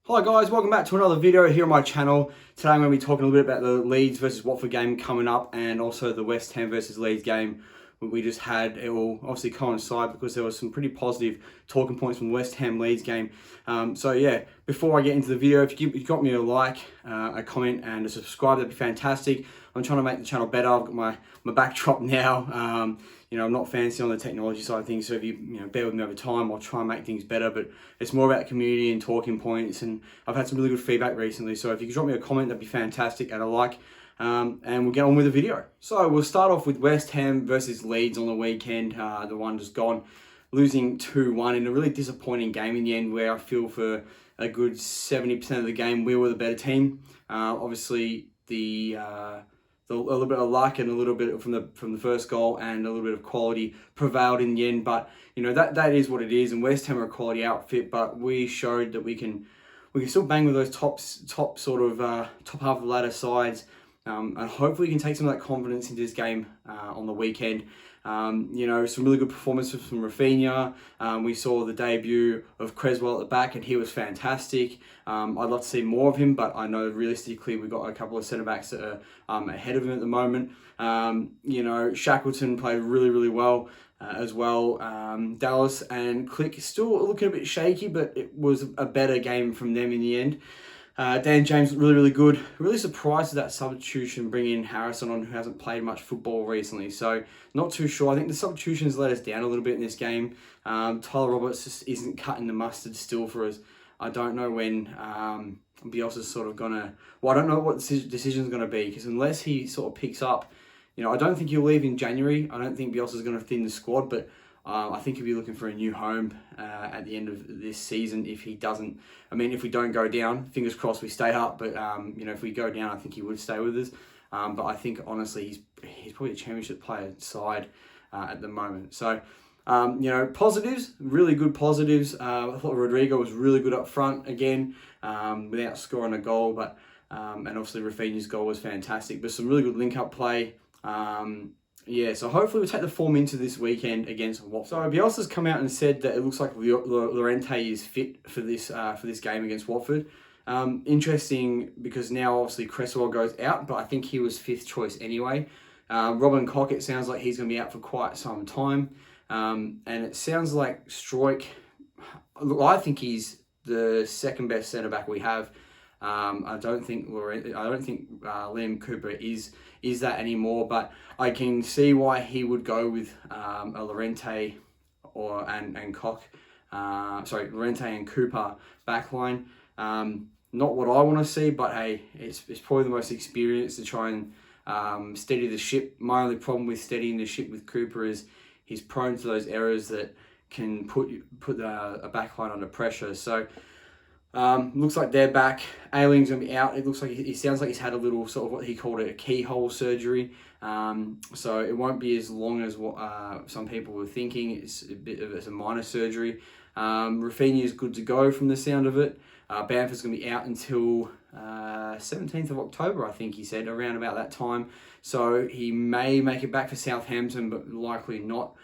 Hi guys, welcome back to another video here on my channel. Today I'm going to be talking a little bit about the Leeds versus Watford game coming up and also the West Ham versus Leeds game we just had. It will obviously coincide because there was some pretty positive talking points from the West Ham Leeds game. So yeah, before I get into the video, if you got me a like, a comment and a subscribe, that'd be fantastic. I'm trying to make the channel better. I've got my backdrop now. I'm not fancy on the technology side of things, so if you bear with me over time, I'll try and make things better. But it's more about community and talking points, and I've had some really good feedback recently. So if you could drop me a comment, that'd be fantastic, and a like, and we'll get on with the video. So we'll start off with West Ham versus Leeds on the weekend. The one just gone, losing 2-1 in a really disappointing game in the end, where I feel for a good 70% of the game we were the better team. Obviously a little bit of luck and a little bit from the first goal and a little bit of quality prevailed in the end, but that is what it is. And West Ham are a quality outfit, but we showed that we can still bang with those top half of the ladder sides, and hopefully we can take some of that confidence into this game on the weekend. Some really good performances from Rafinha. We saw the debut of Creswell at the back, and he was fantastic. I'd love to see more of him, but I know realistically we've got a couple of centre backs that are ahead of him at the moment. Shackleton played really, really well as well. Dallas and Click still looking a bit shaky, but it was a better game from them in the end. Dan James, really, really good. Really surprised at that substitution, bringing Harrison on, who hasn't played much football recently. So not too sure. I think the substitutions let us down a little bit in this game. Tyler Roberts just isn't cutting the mustard still for us. I don't know when Bielsa's sort of gonna. Well, I don't know what the decision's gonna be, because unless he sort of picks up, I don't think he'll leave in January. I don't think Bielsa's gonna thin the squad, but I think he'll be looking for a new home at the end of this season if he doesn't. If we don't go down, fingers crossed we stay up. But if we go down, I think he would stay with us. But I think honestly, he's probably a championship player side at the moment. So positives, really good positives. I thought Rodrigo was really good up front again, without scoring a goal. But and obviously Rafinha's goal was fantastic. But some really good link-up play. So hopefully we'll take the form into this weekend against Watford. So Bielsa's come out and said that it looks like Llorente is fit for this game against Watford. Interesting, because now obviously Cresswell goes out, but I think he was fifth choice anyway. Robin Koch, it sounds like he's going to be out for quite some time. And it sounds like Struijk, I think he's the second best centre back we have. I don't think Liam Cooper is that anymore, but I can see why he would go with a Llorente and Koch. Llorente and Cooper backline. Not what I want to see, but hey, it's probably the most experienced to try and steady the ship. My only problem with steadying the ship with Cooper is he's prone to those errors that can put a backline under pressure. So. Looks like they're back. Ayling's going to be out. It looks like he sounds like he's had a little sort of what he called a keyhole surgery. So it won't be as long as what some people were thinking. It's a minor surgery. Rafinha is good to go from the sound of it. Bamford's going to be out until 17th of October, I think he said, around about that time. So he may make it back for Southampton, but likely not.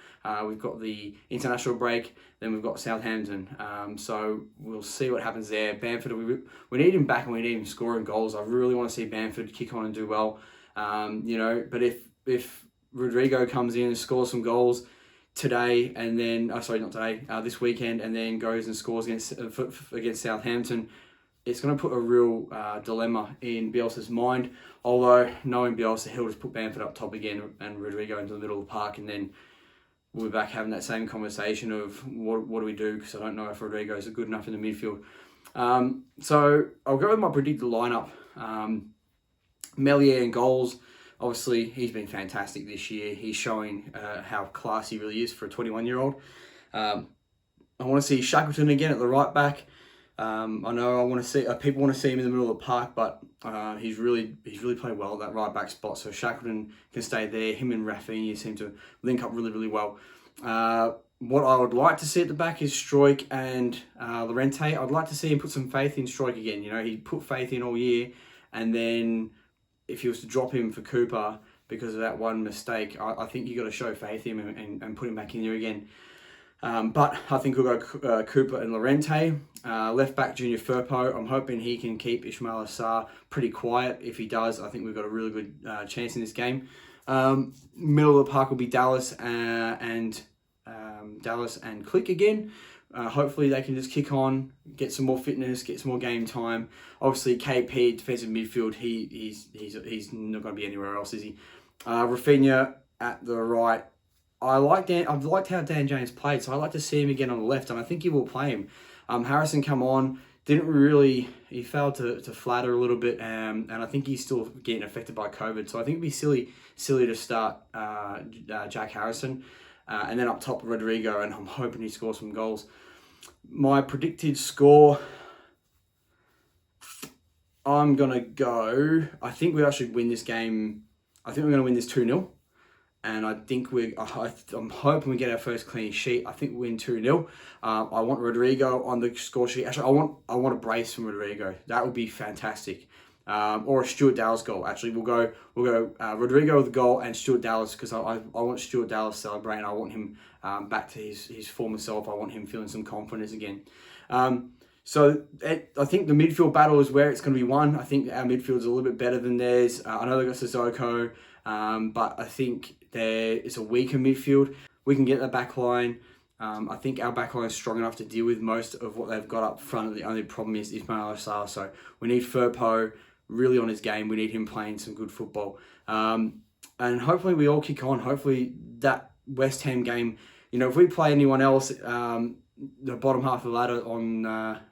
We've got the international break, then we've got Southampton. So we'll see what happens there. Bamford, we need him back, and we need him scoring goals. I really want to see Bamford kick on and do well. But if Rodrigo comes in and scores some goals today, and then this weekend, and then goes and scores against Southampton, it's going to put a real dilemma in Bielsa's mind. Although knowing Bielsa, he'll just put Bamford up top again and Rodrigo into the middle of the park, and then we'll be back having that same conversation of what do we do, because I don't know if Rodrigo is good enough in the midfield. So I'll go with my predicted lineup. Meslier in goals. Obviously, he's been fantastic this year. He's showing how class he really is for a 21-year-old. I want to see Shackleton again at the right back. I know people want to see him in the middle of the park, but he's really played well at that right back spot. So Shackleton can stay there. Him and Rafinha seem to link up really, really well. What I would like to see at the back is Struijk and Llorente. I'd like to see him put some faith in Struijk again. He put faith in all year, and then if he was to drop him for Cooper because of that one mistake, I think you got to show faith in him and put him back in there again. But I think we'll go Cooper and Lorente. Left back Junior Firpo. I'm hoping he can keep Ismail Assar pretty quiet. If he does, I think we've got a really good chance in this game. Middle of the park will be Dallas and Click again. Hopefully they can just kick on, get some more fitness, get some more game time. Obviously KP defensive midfield, he's not going to be anywhere else, is he? Rafinha at the right. I've liked how Dan James played, so I'd like to see him again on the left, and I think he will play him. Harrison come on, he failed to flatter a little bit, and I think he's still getting affected by COVID, so I think it'd be silly to start Jack Harrison, and then up top Rodrigo, and I'm hoping he scores some goals. My predicted score, I'm going to go, I think we actually win this game, I think we're going to win this 2-0. And I think I'm hoping we get our first clean sheet. I think we win 2-0. I want Rodrigo on the score sheet. Actually, I want a brace from Rodrigo. That would be fantastic. Or a Stuart Dallas goal. Actually, we'll go Rodrigo with the goal and Stuart Dallas, because I want Stuart Dallas celebrating. I want him back to his former self. I want him feeling some confidence again. So I think the midfield battle is where it's going to be won. I think our midfield's a little bit better than theirs. I know they got Sissoko, but I think there is a weaker midfield. We can get the back line. I think our back line is strong enough to deal with most of what they've got up front. The only problem is Ismail Assar. So we need Firpo really on his game. We need him playing some good football. And hopefully we all kick on. Hopefully that West Ham game, if we play anyone else, the bottom half of the ladder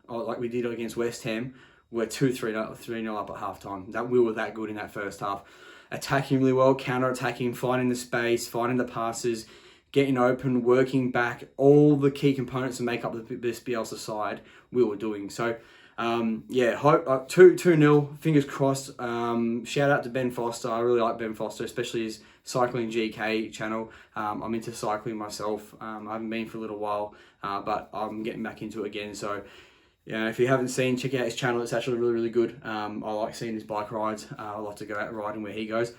like we did against West Ham, we're 3-0 up at halftime. We were that good in that first half. Attacking really well, counter-attacking, finding the space, finding the passes, getting open, working back, all the key components to make up this Bielsa side we were doing. So, hope 2-0, fingers crossed. Shout out to Ben Foster. I really like Ben Foster, especially his Cycling GK channel. I'm into cycling myself. I haven't been for a little while, but I'm getting back into it again. So, if you haven't seen, check out his channel. It's actually really, really good. I like seeing his bike rides. I love to go out riding where he goes.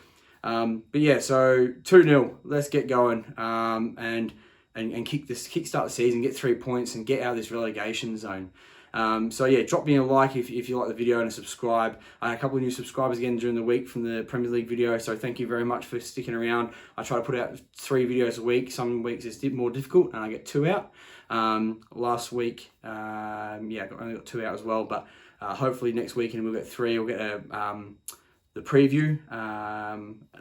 So 2-0. Let's get going and kickstart the season, get 3 points, and get out of this relegation zone. Drop me a like if you like the video and a subscribe. I had a couple of new subscribers again during the week from the Premier League video, so thank you very much for sticking around. I try to put out 3 videos a week. Some weeks it's more difficult and I get 2 out. Last week, I only got 2 out as well, but hopefully next weekend we'll get 3. We'll get the preview,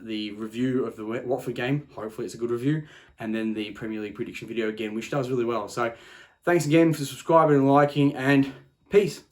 the review of the Watford game. Hopefully it's a good review, and then the Premier League prediction video again, which does really well. So thanks again for subscribing and liking, and peace.